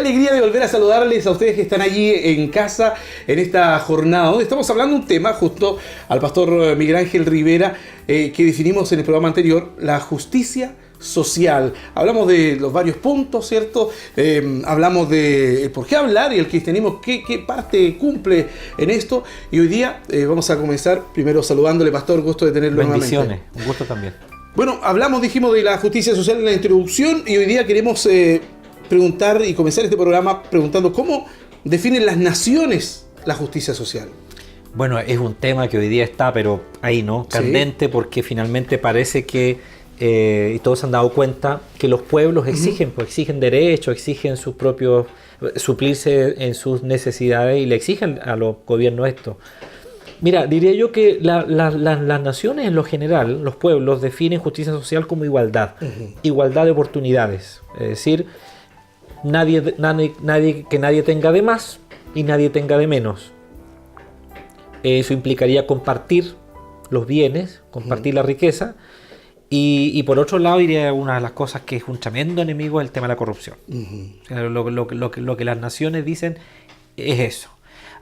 alegría de volver a saludarles a ustedes que están allí en casa en esta jornada, donde estamos hablando un tema justo al pastor Miguel Ángel Rivera, que definimos en el programa anterior, la justicia social. Hablamos de los varios puntos, ¿cierto? Hablamos de por qué hablar y el cristianismo, qué parte cumple en esto. Y hoy día vamos a comenzar primero saludándole, pastor, gusto de tenerlo nuevamente. Bendiciones, un gusto también. Bueno, dijimos de la justicia social en la introducción y hoy día queremos preguntar y comenzar este programa preguntando cómo definen las naciones la justicia social. Bueno, es un tema que hoy día está, pero ahí, ¿no? Candente, sí. Porque finalmente parece que, y todos se han dado cuenta, que los pueblos exigen, pues exigen derechos, exigen sus propios, suplirse en sus necesidades y le exigen a los gobiernos esto. Mira, diría yo que las naciones en lo general, los pueblos definen justicia social como igualdad, igualdad de oportunidades, es decir, que nadie tenga de más y nadie tenga de menos. Eso implicaría compartir los bienes, compartir la riqueza, y por otro lado iría una de las cosas que es un tremendo enemigo, el tema de la corrupción. O sea, lo que las naciones dicen es eso.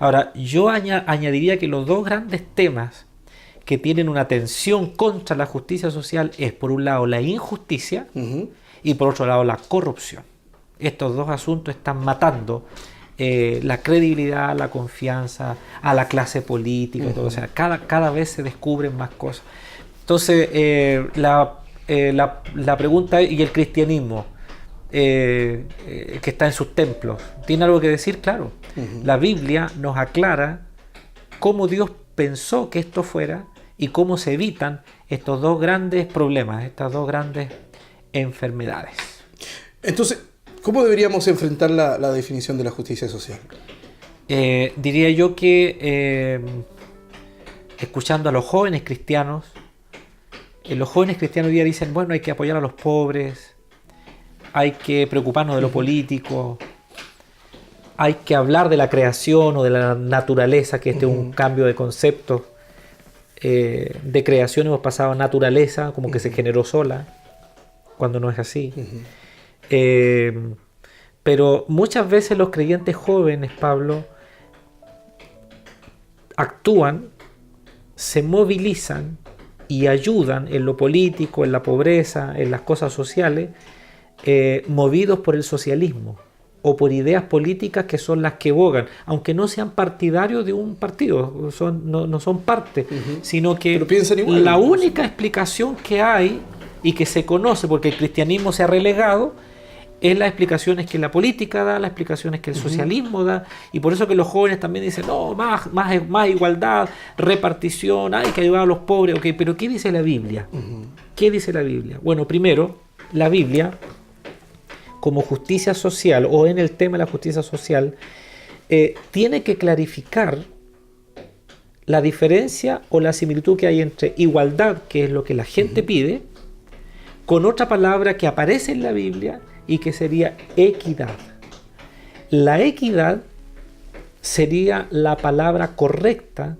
Ahora, yo añadiría que los dos grandes temas que tienen una tensión contra la justicia social es, por un lado, la injusticia y por otro lado, la corrupción. Estos dos asuntos están matando la credibilidad, la confianza a la clase política y todo. O sea, cada vez se descubren más cosas. Entonces, la pregunta es, ¿y el cristianismo que está en sus templos tiene algo que decir? Claro. La Biblia nos aclara cómo Dios pensó que esto fuera y cómo se evitan estos dos grandes problemas, estas dos grandes enfermedades. Entonces, ¿cómo deberíamos enfrentar la definición de la justicia social? Diría yo que escuchando a los jóvenes cristianos hoy día dicen, bueno, hay que apoyar a los pobres, hay que preocuparnos de lo político, hay que hablar de la creación o de la naturaleza, que este es un cambio de concepto. De creación hemos pasado a naturaleza, como que se generó sola, cuando no es así. Pero muchas veces los creyentes jóvenes, Pablo, actúan, se movilizan y ayudan en lo político, en la pobreza, en las cosas sociales, movidos por el socialismo o por ideas políticas que son las que bogan, aunque no sean partidarios de un partido, no son parte, sino que igual, la única explicación que hay y que se conoce, porque el cristianismo se ha relegado, es las explicaciones que la política da, las explicaciones que el socialismo da, y por eso que los jóvenes también dicen, no, más igualdad, repartición, hay que ayudar a los pobres. Okay, pero ¿qué dice la Biblia? ¿Qué dice la Biblia? Bueno, primero, la Biblia, como justicia social, o en el tema de la justicia social, tiene que clarificar la diferencia o la similitud que hay entre igualdad, que es lo que la gente pide, con otra palabra que aparece en la Biblia y que sería equidad. La equidad sería la palabra correcta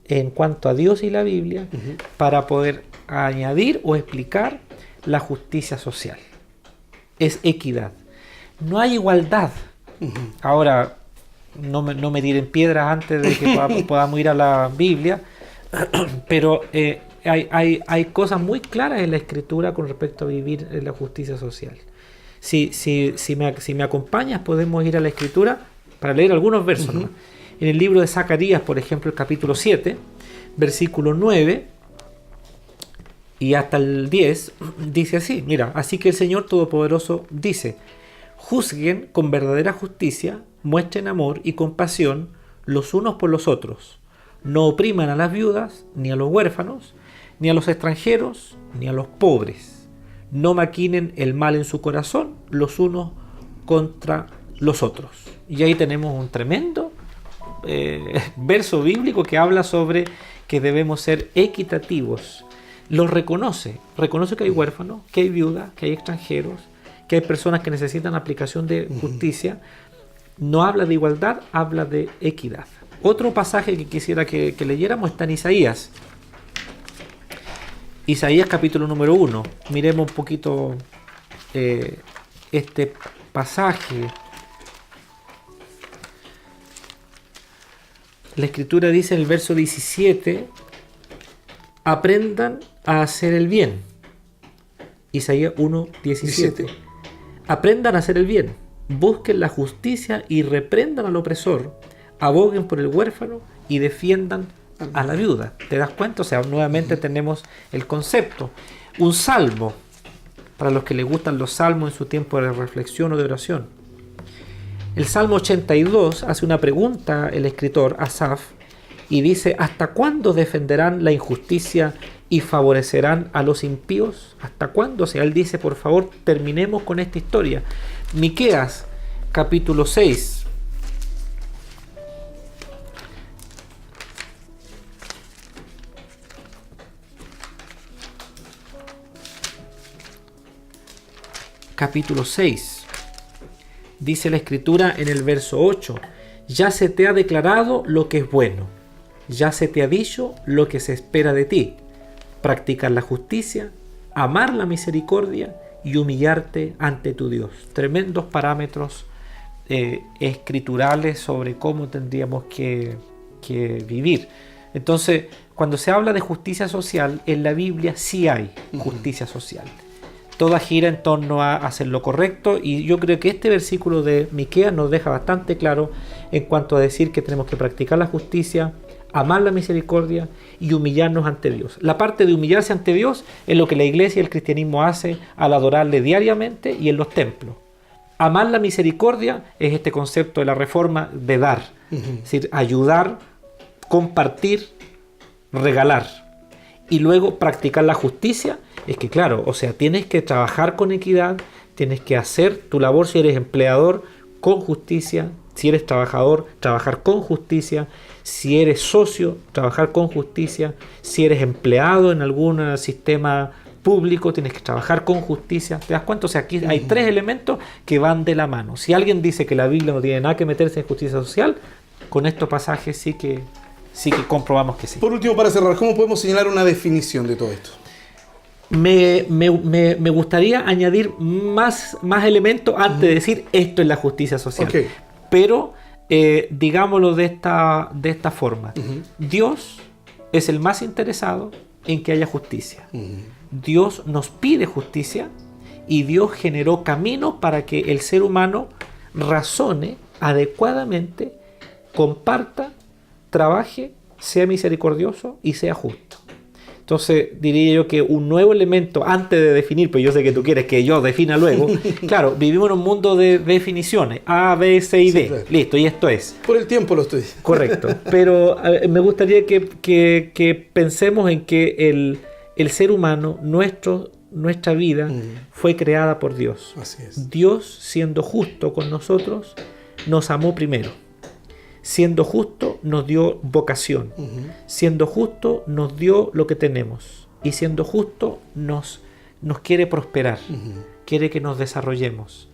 en cuanto a Dios y la Biblia para poder añadir o explicar la justicia social. Es equidad. No hay igualdad. Ahora, no me tiren piedras antes de que podamos ir a la Biblia, pero hay cosas muy claras en la Escritura con respecto a vivir en la justicia social. Si me acompañas, podemos ir a la Escritura para leer algunos versos, ¿no? En el libro de Zacarías, por ejemplo, el capítulo 7, versículo 9 y hasta el 10, dice así, mira, así que el Señor Todopoderoso dice, juzguen con verdadera justicia, muestren amor y compasión los unos por los otros, no opriman a las viudas, ni a los huérfanos, ni a los extranjeros, ni a los pobres, no maquinen el mal en su corazón los unos contra los otros. Y ahí tenemos un tremendo verso bíblico que habla sobre que debemos ser equitativos. Los reconoce que hay huérfanos, que hay viudas, que hay extranjeros, que hay personas que necesitan aplicación de justicia. No habla de igualdad, habla de equidad. Otro pasaje que quisiera que leyéramos está en Isaías. Isaías capítulo número 1. Miremos un poquito este pasaje La Escritura dice en el verso 17, aprendan a hacer el bien. Isaías 1:17. Aprendan a hacer el bien, busquen la justicia y reprendan al opresor, aboguen por el huérfano y defiendan a la viuda. ¿Te das cuenta? O sea, nuevamente tenemos el concepto. Un salmo, para los que les gustan los salmos en su tiempo de reflexión o de oración. El Salmo 82 hace una pregunta el escritor Asaf y dice: ¿hasta cuándo defenderán la injusticia y favorecerán a los impíos? ¿Hasta cuándo? O sea, él dice, por favor, terminemos con esta historia. Miqueas, capítulo 6. Capítulo 6. Dice la Escritura en el verso 8: ya se te ha declarado lo que es bueno, ya se te ha dicho lo que se espera de ti, practicar la justicia, amar la misericordia y humillarte ante tu Dios. Tremendos parámetros escriturales sobre cómo tendríamos que vivir. Entonces, cuando se habla de justicia social, en la Biblia sí hay justicia social. Toda gira en torno a hacer lo correcto, y yo creo que este versículo de Miqueas nos deja bastante claro en cuanto a decir que tenemos que practicar la justicia, amar la misericordia y humillarnos ante Dios. La parte de humillarse ante Dios es lo que la iglesia y el cristianismo hace al adorarle diariamente y en los templos. Amar la misericordia es este concepto de la reforma de dar, es decir, ayudar, compartir, regalar. Y luego practicar la justicia es que, claro, o sea, tienes que trabajar con equidad, tienes que hacer tu labor si eres empleador con justicia, si eres trabajador, trabajar con justicia, si eres socio, trabajar con justicia, si eres empleado en algún sistema público, tienes que trabajar con justicia. ¿Te das cuenta? O sea, aquí hay tres elementos que van de la mano. Si alguien dice que la Biblia no tiene nada que meterse en justicia social, con estos pasajes sí que comprobamos que sí. Por último, para cerrar, ¿cómo podemos señalar una definición de todo esto? Me gustaría añadir más elementos antes de decir esto es la justicia social. Okay. Pero digámoslo de esta forma. Dios es el más interesado en que haya justicia. Dios nos pide justicia y Dios generó caminos para que el ser humano razone adecuadamente, comparta, trabaje, sea misericordioso y sea justo. Entonces diría yo que un nuevo elemento antes de definir, pues yo sé que tú quieres que yo defina luego. Claro, vivimos en un mundo de definiciones, A, B, C y D. Sí, claro. Listo, y esto es. Por el tiempo lo estoy diciendo. Correcto, pero me gustaría que pensemos en que el ser humano, nuestra vida, fue creada por Dios. Así es. Dios, siendo justo con nosotros, nos amó primero. Siendo justo, nos dio vocación. Siendo justo, nos dio lo que tenemos. Y siendo justo, nos quiere prosperar. Quiere que nos desarrollemos.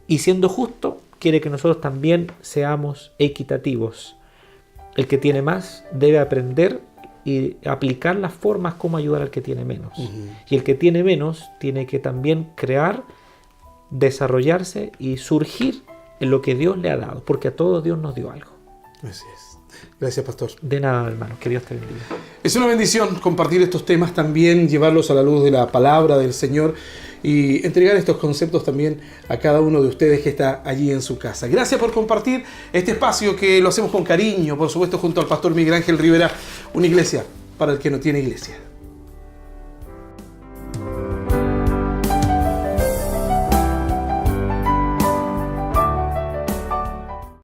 Y siendo justo, quiere que nosotros también seamos equitativos. El que tiene más debe aprender y aplicar las formas como ayudar al que tiene menos. Y el que tiene menos tiene que también crear, desarrollarse y surgir en lo que Dios le ha dado. Porque a todos Dios nos dio algo. Así es. Gracias, pastor. De nada, hermano. Que Dios te bendiga. Es una bendición compartir estos temas también, llevarlos a la luz de la palabra del Señor y entregar estos conceptos también a cada uno de ustedes que está allí en su casa. Gracias por compartir este espacio que lo hacemos con cariño, por supuesto, junto al pastor Miguel Ángel Rivera, una iglesia para el que no tiene iglesia.